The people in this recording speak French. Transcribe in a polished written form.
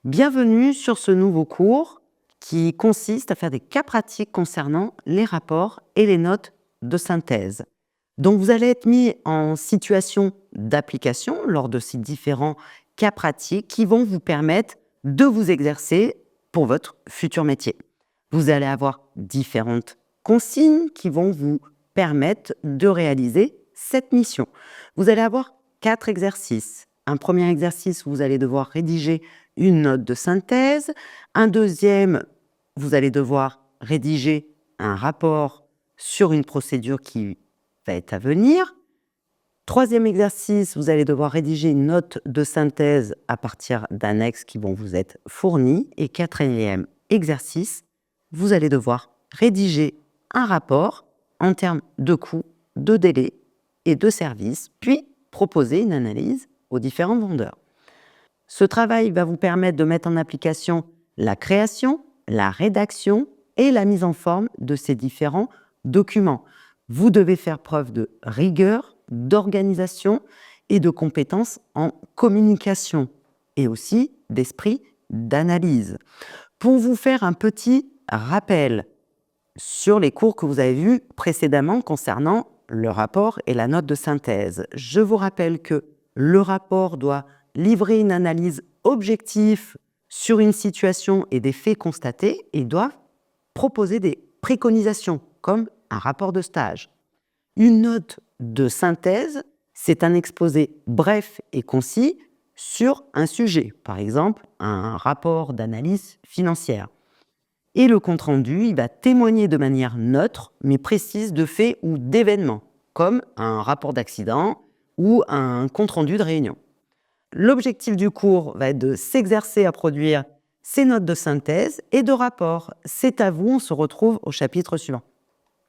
Bienvenue sur ce nouveau cours qui consiste à faire des cas pratiques concernant les rapports et les notes de synthèse. Donc vous allez être mis en situation d'application lors de ces différents cas pratiques qui vont vous permettre de vous exercer pour votre futur métier. Vous allez avoir différentes consignes qui vont vous permettre de réaliser cette mission. Vous allez avoir 4 exercices. Un premier exercice, vous allez devoir rédiger une note de synthèse. Un deuxième, vous allez devoir rédiger un rapport sur une procédure qui va être à venir. Troisième exercice, vous allez devoir rédiger une note de synthèse à partir d'annexes qui vont vous être fournis. Et quatrième exercice, vous allez devoir rédiger un rapport en termes de coûts, de délais et de services, puis proposer une analyse aux différents vendeurs. Ce travail va vous permettre de mettre en application la création, la rédaction et la mise en forme de ces différents documents. Vous devez faire preuve de rigueur, d'organisation et de compétences en communication et aussi d'esprit d'analyse. Pour vous faire un petit rappel sur les cours que vous avez vus précédemment concernant le rapport et la note de synthèse, je vous rappelle que le rapport doit livrer une analyse objective sur une situation et des faits constatés et doit proposer des préconisations, comme un rapport de stage. Une note de synthèse, c'est un exposé bref et concis sur un sujet, par exemple un rapport d'analyse financière. Et le compte-rendu, il va témoigner de manière neutre, mais précise de faits ou d'événements, comme un rapport d'accident ou un compte-rendu de réunion. L'objectif du cours va être de s'exercer à produire ces notes de synthèse et de rapport. C'est à vous, on se retrouve au chapitre suivant.